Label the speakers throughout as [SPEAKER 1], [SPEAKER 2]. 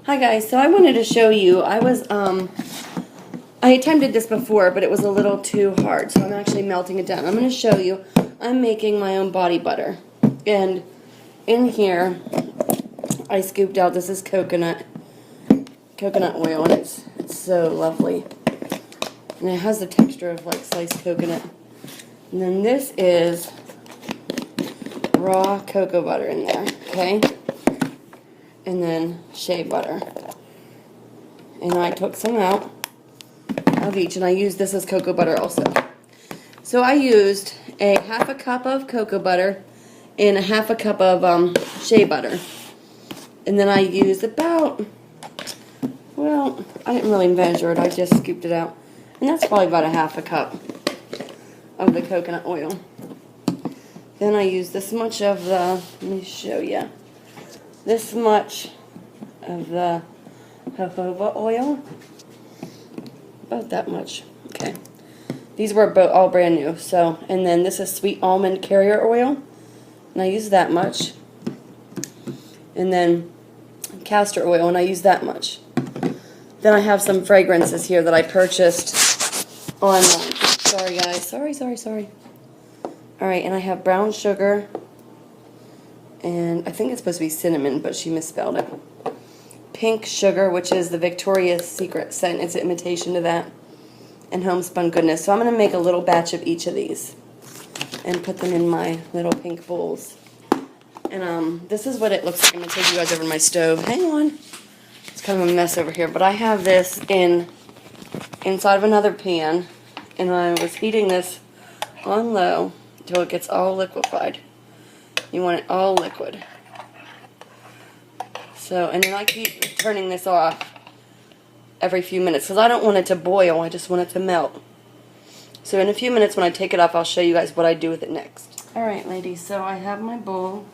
[SPEAKER 1] Hi guys, so I wanted to show you, I attempted this before, but it was a little too hard, so I'm actually melting it down. I'm going to show you, I'm making my own body butter, and in here, I scooped out, this is coconut oil, and it's so lovely, and it has the texture of like sliced coconut, and then this is raw cocoa butter in there, okay? And then shea butter. And I took some out of each, and I used this as cocoa butter also. So I used a half a cup of cocoa butter and a half a cup of shea butter. And then I used about, well, I didn't really measure it, I just scooped it out. And that's probably about a half a cup of the coconut oil. Then I used this much of the, let me show you. This much of the jojoba oil, about that much. Okay, these were all brand new. So, and then this is sweet almond carrier oil, and I use that much. And then castor oil, and I use that much. Then I have some fragrances here that I purchased online. Sorry guys, sorry. All right, and I have brown sugar. And I think it's supposed to be cinnamon, but she misspelled it. Pink sugar, which is the Victoria's Secret scent. It's an imitation to that. And homespun goodness. So I'm going to make a little batch of each of these and put them in my little pink bowls. And this is what it looks like. I'm going to take you guys over to my stove. Hang on. It's kind of a mess over here. But I have this inside of another pan. And I was heating this on low until it gets all liquefied. You want it all liquid. So, and then I keep turning this off every few minutes because I don't want it to boil, I just want it to melt. So in a few minutes when I take it off, I'll show you guys what I do with it next. Alright ladies, so I have my bowl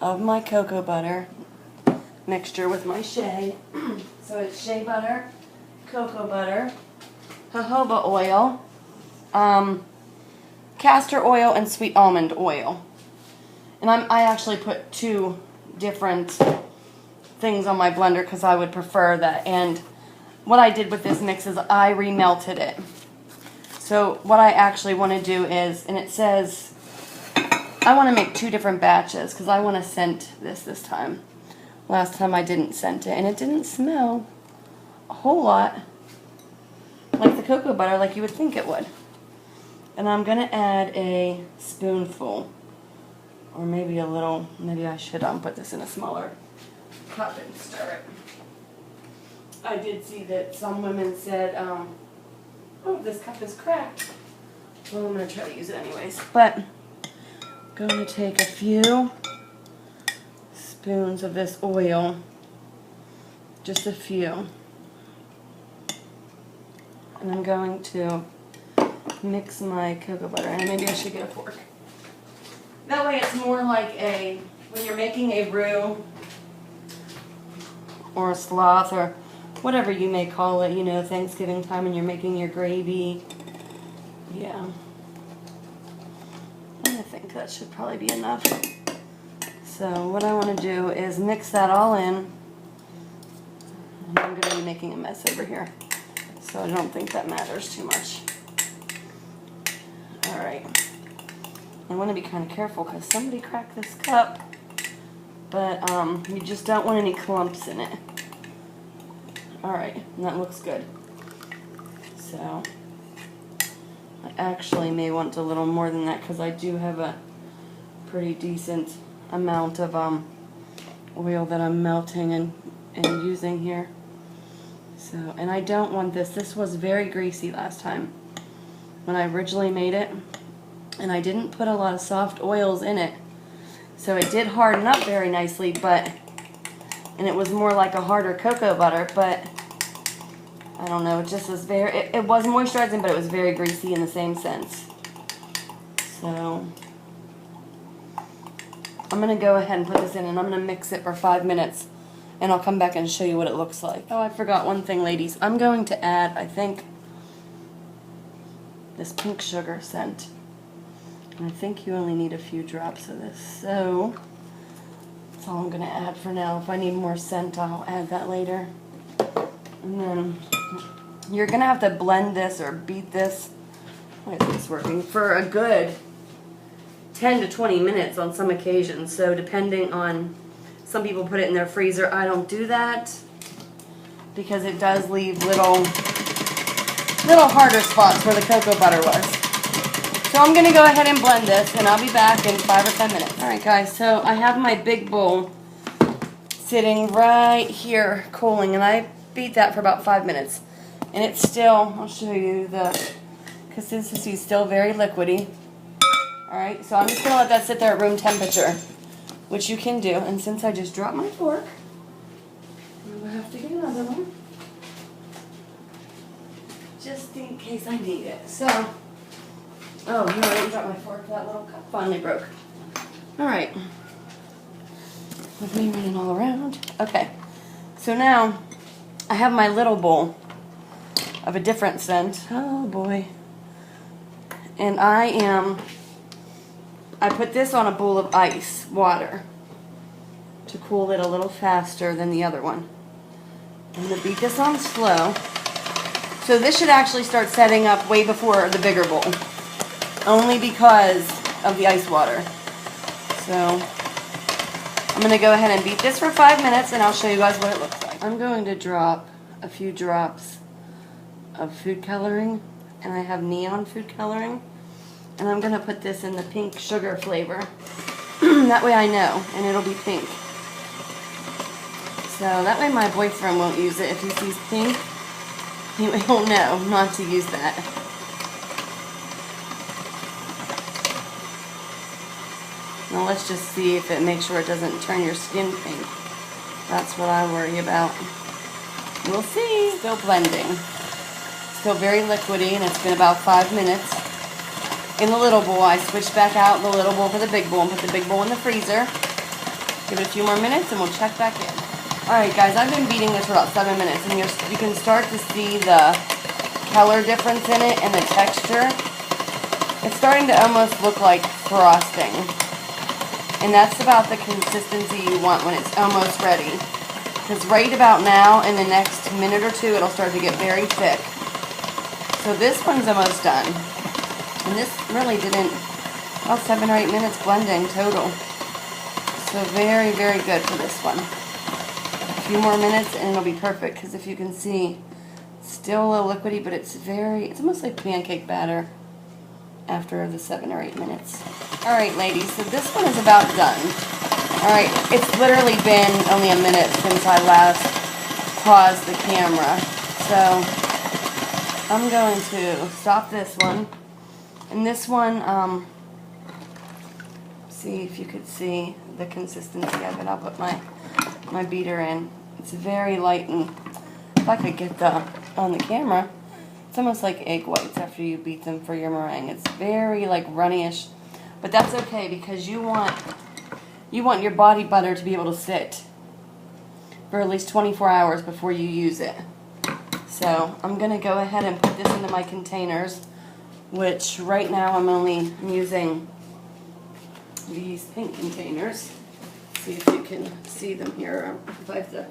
[SPEAKER 1] of my cocoa butter mixture with my shea. So it's shea butter, cocoa butter, jojoba oil, castor oil, and sweet almond oil. And I actually put 2 different things on my blender because I would prefer that. And what I did with this mix is I remelted it. So what I actually want to do is, and it says, I want to make 2 different batches because I want to scent this time. Last time I didn't scent it, and it didn't smell a whole lot like the cocoa butter like you would think it would. And I'm going to add a spoonful. Or maybe a little, maybe I should put this in a smaller cup and stir it. I did see that some women said, oh, this cup is cracked. Well, I'm going to try to use it anyways. But I'm going to take a few spoons of this oil. Just a few. And I'm going to mix my cocoa butter. And maybe I should get a fork. That way it's more like when you're making a roux or a sloth or whatever you may call it, you know, Thanksgiving time and you're making your gravy. Yeah. And I think that should probably be enough. So what I want to do is mix that all in. And I'm going to be making a mess over here. So I don't think that matters too much. Alright. I want to be kind of careful because somebody cracked this cup, but you just don't want any clumps in it. Alright, and that looks good. So, I actually may want a little more than that because I do have a pretty decent amount of oil that I'm melting and using here. So, and I don't want this. This was very greasy last time when I originally made it. And I didn't put a lot of soft oils in it. So it did harden up very nicely, and it was more like a harder cocoa butter, but I don't know, it just was it was moisturizing, but it was very greasy in the same sense. So I'm going to go ahead and put this in, and I'm going to mix it for 5 minutes, and I'll come back and show you what it looks like. Oh, I forgot one thing, ladies. I'm going to add, I think, this pink sugar scent. And I think you only need a few drops of this. So That's all I'm going to add for now. If I need more scent, I'll add that later. And then you're going to have to blend this or beat this. Why is this working? For a good 10 to 20 minutes on some occasions. So depending on, some people put it in their freezer. I don't do that because it does leave little harder spots where the cocoa butter was. So I'm going to go ahead and blend this, and I'll be back in 5 or 10 minutes. Alright guys, so I have my big bowl sitting right here cooling, and I beat that for about 5 minutes. And it's still, I'll show you, the consistency is still very liquidy. Alright, so I'm just going to let that sit there at room temperature, which you can do. And since I just dropped my fork, I'm going to have to get another one, just in case I need it. So, oh, no, I didn't drop my fork. That little cup finally broke. Alright. With me running all around. Okay. So now, I have my little bowl of a different scent. Oh, boy. And I put this on a bowl of ice water to cool it a little faster than the other one. I'm going to beat this on slow. So this should actually start setting up way before the bigger bowl, only because of the ice water. So I'm going to go ahead and beat this for 5 minutes, and I'll show you guys what it looks like. I'm going to drop a few drops of food coloring, and I have neon food coloring, and I'm going to put this in the pink sugar flavor. That way I know, and it'll be pink. So that way my boyfriend won't use it. If he sees pink, he will know not to use that. Now let's just see if it makes sure it doesn't turn your skin pink. That's what I worry about. We'll see. Still blending. Still very liquidy, and it's been about 5 minutes. In the little bowl, I switched back out the little bowl for the big bowl and put the big bowl in the freezer. Give it a few more minutes and we'll check back in. Alright guys, I've been beating this for about 7 minutes, and you can start to see the color difference in it and the texture. It's starting to almost look like frosting. And that's about the consistency you want when it's almost ready. Because right about now, in the next minute or two, it'll start to get very thick. So this one's almost done. And this really didn't, about 7 or 8 minutes blending total. So very, very good for this one. A few more minutes and it'll be perfect, because if you can see, it's still a little liquidy, but it's almost like pancake batter after the 7 or 8 minutes. Alright ladies, so this one is about done. Alright, it's literally been only a minute since I last paused the camera. So I'm going to stop this one. And this one, see if you could see the consistency of it. I'll put my beater in. It's very light, and if I could get on the camera, it's almost like egg whites after you beat them for your meringue. It's very like runnyish, but that's okay, because you want your body butter to be able to sit for at least 24 hours before you use it. So I'm going to go ahead and put this into my containers, which right now I'm using these pink containers. See if you can see them here. If I have to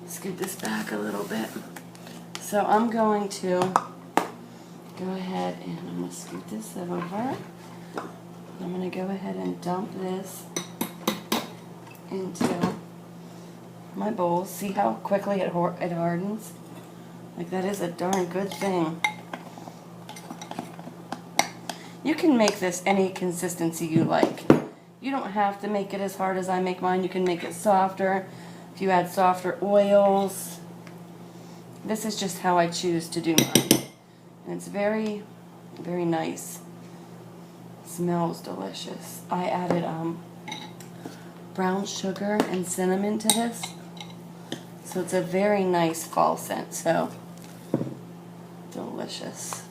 [SPEAKER 1] scoot this back a little bit. So I'm going to go ahead and I'm going to scoot this over. I'm going to go ahead and dump this into my bowl. See how quickly it hardens? Like, that is a darn good thing. You can make this any consistency you like. You don't have to make it as hard as I make mine. You can make it softer if you add softer oils. This is just how I choose to do mine. And it's very, very nice. Smells delicious. I added brown sugar and cinnamon to this. So it's a very nice fall scent. So delicious.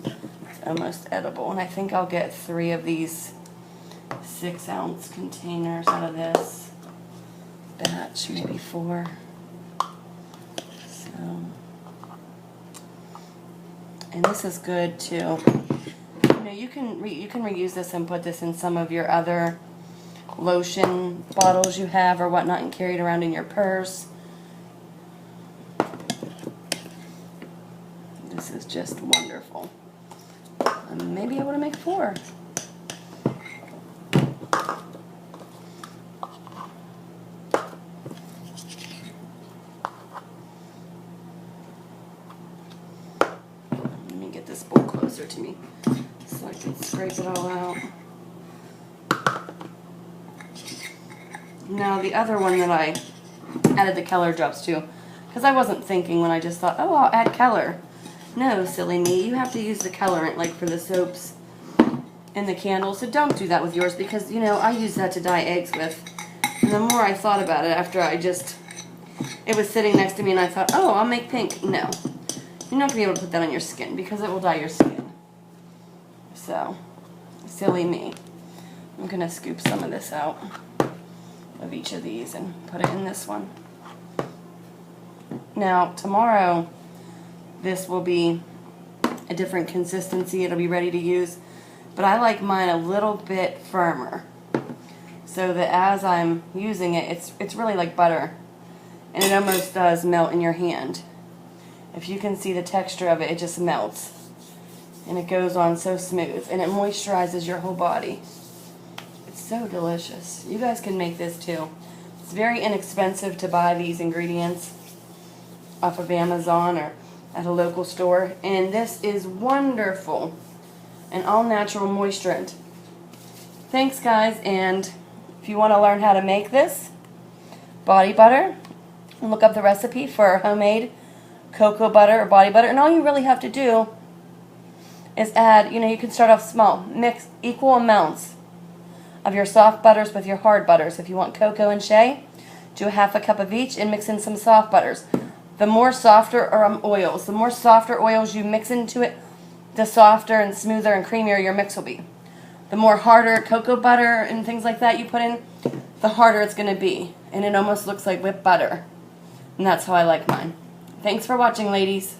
[SPEAKER 1] It's almost edible. And I think I'll get 3 of these 6-ounce containers out of this batch, maybe 4. So, and this is good too. You know, you can reuse this and put this in some of your other lotion bottles you have or whatnot and carry it around in your purse. This is just wonderful. Maybe I want to make 4. Let me get this bowl closer to me so I can scrape it all out. Now the other one that I added the color drops to, because I wasn't thinking when I just thought, oh, I'll add color. No, silly me, you have to use the colorant like for the soaps and the candles, so don't do that with yours because, you know, I use that to dye eggs with. And the more I thought about it after it was sitting next to me and I thought, oh, I'll make pink. No, you're not going to be able to put that on your skin because it will dye your skin. So, silly me. I'm going to scoop some of this out of each of these and put it in this one. Now, tomorrow, this will be a different consistency. It'll be ready to use. But I like mine a little bit firmer so that as I'm using it, it's really like butter. And it almost does melt in your hand. If you can see the texture of it, it just melts. And it goes on so smooth. And it moisturizes your whole body. It's so delicious. You guys can make this too. It's very inexpensive to buy these ingredients off of Amazon or at a local store. And this is wonderful. An all-natural moisturizant. Thanks, guys. And if you want to learn how to make this body butter, look up the recipe for homemade cocoa butter or body butter. And all you really have to do is add, you can start off small. Mix equal amounts of your soft butters with your hard butters. If you want cocoa and shea, do 1/2 cup of each and mix in some soft butters. The more softer oils, the more softer oils you mix into it, the softer and smoother and creamier your mix will be. The more harder cocoa butter and things like that you put in, the harder it's going to be. And it almost looks like whipped butter. And that's how I like mine. Thanks for watching, ladies.